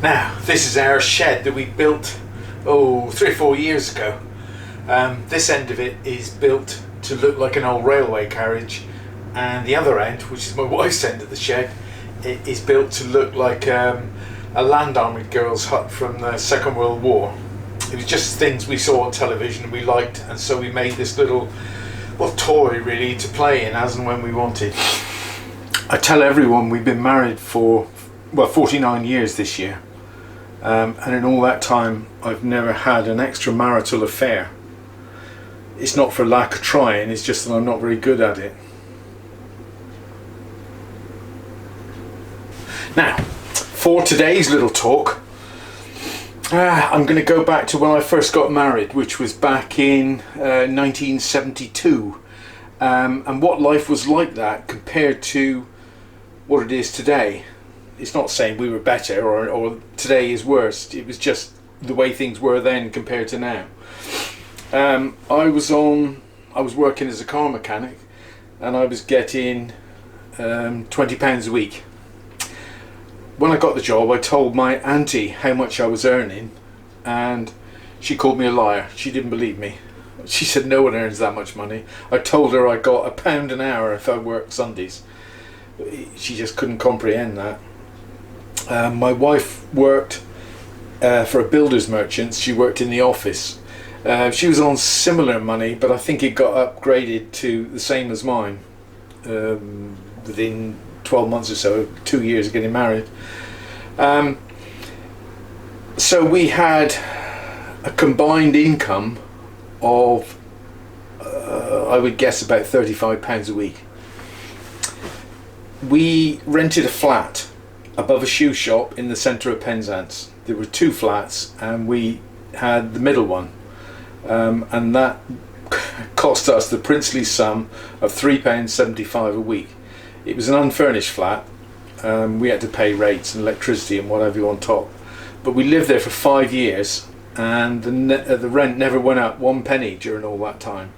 Now, this is our shed that we built, 3 or 4 years ago. This end of it is built to look like an old railway carriage, and the other end, which is my wife's end of the shed, it is built to look like a land army girl's hut from the Second World War. It was just things we saw on television and we liked, and so we made this little, toy really to play in as and when we wanted. I tell everyone we've been married for 49 years this year, and in all that time I've never had an extramarital affair. It's not for lack of trying, it's just that I'm not very good at it. Now, for today's little talk, I'm going to go back to when I first got married, which was back in 1972, and what life was like that compared to what it is today. It's not saying we were better or today is worse, it was just the way things were then compared to now. I was working as a car mechanic, and I was getting £20 a week. When I got the job, I told my auntie how much I was earning, and she called me a liar. She didn't believe me. She said no one earns that much money. I told her I got £1 an hour if I worked Sundays. She just couldn't comprehend that. My wife worked for a builder's merchant. She worked in the office. She was on similar money, but I think it got upgraded to the same as mine within 12 months or so, 2 years of getting married. So we had a combined income of I would guess about £35 a week. We rented a flat above a shoe shop in the centre of Penzance. There were 2 flats and we had the middle one, and that cost us the princely sum of £3.75 a week. It was an unfurnished flat. We had to pay rates and electricity and whatever on top, but we lived there for 5 years, and the rent never went up 1 penny during all that time.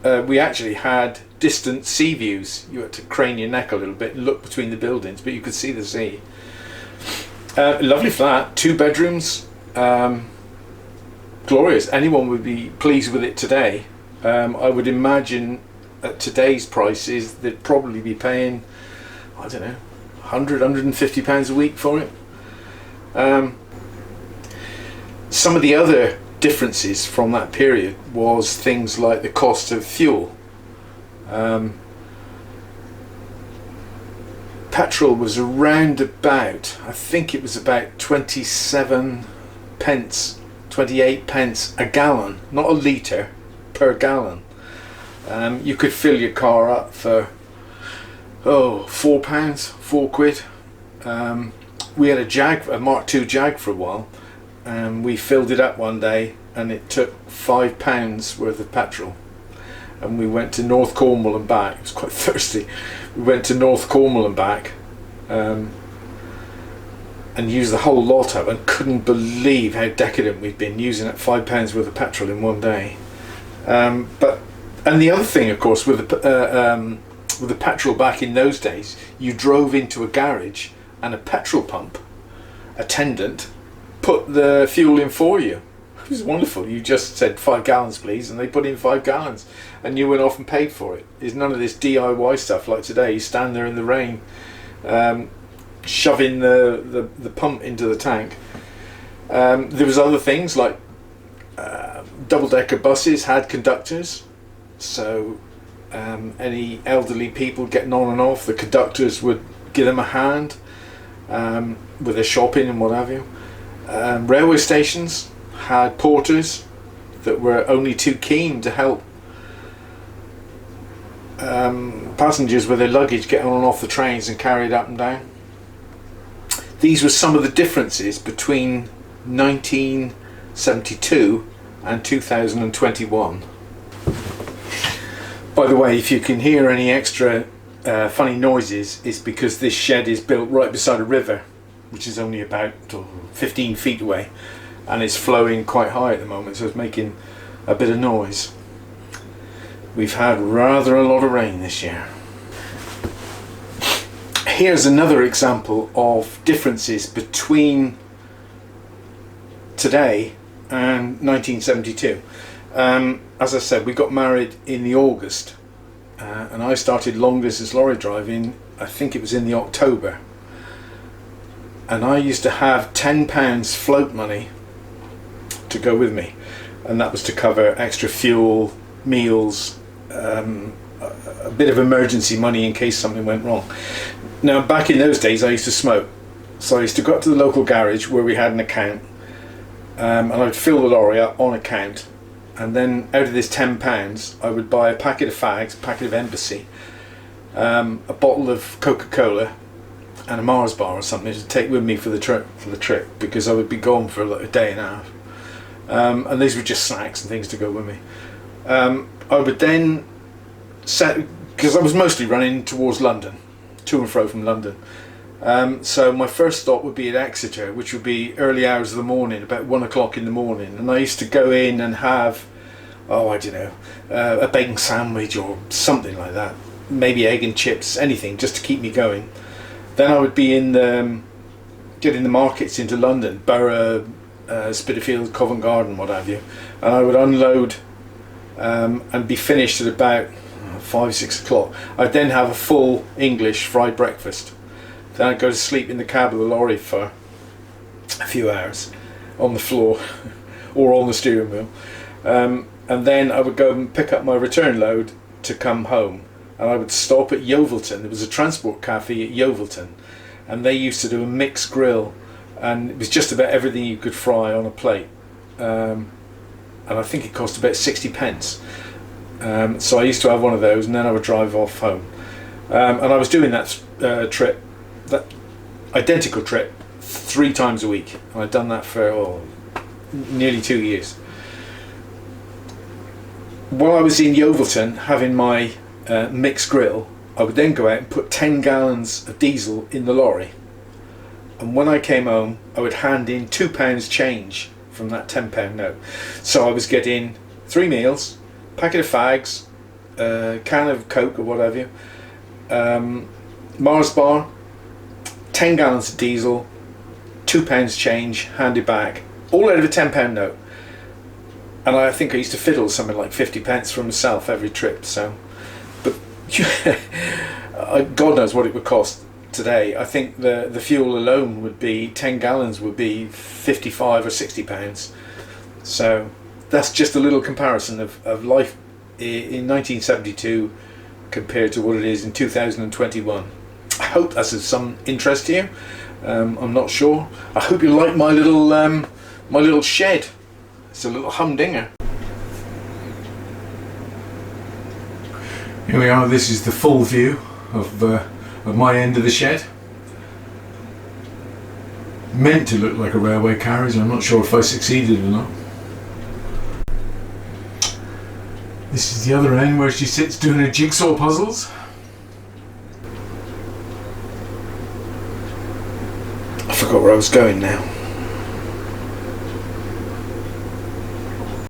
We actually had distant sea views. You had to crane your neck a little bit and look between the buildings, but you could see the sea. Lovely flat, 2 bedrooms, glorious. Anyone would be pleased with it today. I would imagine at today's prices they'd probably be paying, I don't know, £150 a week for it. Some of the other differences from that period was things like the cost of fuel. Petrol was around about, I think it was about 27 pence, 28 pence a gallon, not a litre, per gallon. You could fill your car up for £4, £4. We had a Mark II Jag for a while, and we filled it up one day and it took £5 worth of petrol, and we went to North Cornwall and back. It was quite thirsty. We went to North Cornwall and back, and used the whole lot up, and couldn't believe how decadent we'd been using at £5 worth of petrol in one day. And the other thing, of course, with the petrol back in those days, you drove into a garage and a petrol pump attendant put the fuel in for you. It was wonderful. You just said 5 gallons please, and they put in 5 gallons, and you went off and paid for it. There's none of this DIY stuff like today. You stand there in the rain, shoving the pump into the tank. There was other things like double-decker buses had conductors, so any elderly people getting on and off, the conductors would give them a hand with their shopping and what have you. Railway stations had porters that were only too keen to help passengers with their luggage get on and off the trains and carry it up and down. These were some of the differences between 1972 and 2021. By the way, if you can hear any extra funny noises, it's because this shed is built right beside a river, which is only about 15 feet away, and it's flowing quite high at the moment, so it's making a bit of noise. We've had rather a lot of rain this year. Here's another example of differences between today and 1972. As I said, we got married in the August, and I started long distance lorry driving, I think it was in the October. And I used to have £10 float money to go with me, and that was to cover extra fuel, meals, a bit of emergency money in case something went wrong. Now, back in those days I used to smoke, so I used to go up to the local garage where we had an account, and I'd fill the lorry up on account, and then out of this £10 I would buy a packet of fags, a packet of Embassy, a bottle of Coca-Cola and a Mars bar or something to take with me for the trip, because I would be gone for like a day and a half, and these were just snacks and things to go with me. I would then set, because I was mostly running towards London, to and fro from London, so my first stop would be at Exeter, which would be early hours of the morning, about 1 o'clock in the morning, and I used to go in and have, I don't know, a bacon sandwich or something like that, maybe egg and chips, anything just to keep me going. Then I would be getting the markets into London, Borough, Spitalfields, Covent Garden, what have you, and I would unload and be finished at about 5-6 o'clock. I'd then have a full English fried breakfast. Then I'd go to sleep in the cab of the lorry for a few hours on the floor or on the steering wheel, and then I would go and pick up my return load to come home, and I would stop at Yeovilton. There was a transport cafe at Yeovilton, and they used to do a mixed grill, and it was just about everything you could fry on a plate, and I think it cost about 60p. So I used to have one of those, and then I would drive off home, and I was doing that trip, that identical trip, 3 times a week, and I'd done that for nearly 2 years. While I was in Yeovilton having my mixed grill, I would then go out and put 10 gallons of diesel in the lorry, and when I came home I would hand in £2 change from that £10 note. So I was getting 3 meals, packet of fags, can of Coke or whatever, Mars bar, 10 gallons of diesel, £2 change handed back, all out of a £10 note. And I think I used to fiddle something like 50p for myself every trip. So, but God knows what it would cost today. I think the fuel alone would be 10 gallons would be 55 or 60 pounds. So that's just a little comparison of life in 1972 compared to what it is in 2021. I hope that's of some interest to you. I'm not sure. I hope you like my little shed. It's a little humdinger. Here we are. This is the full view of my end of the shed. Meant to look like a railway carriage. I'm not sure if I succeeded or not. This is the other end where she sits doing her jigsaw puzzles. I forgot where I was going now.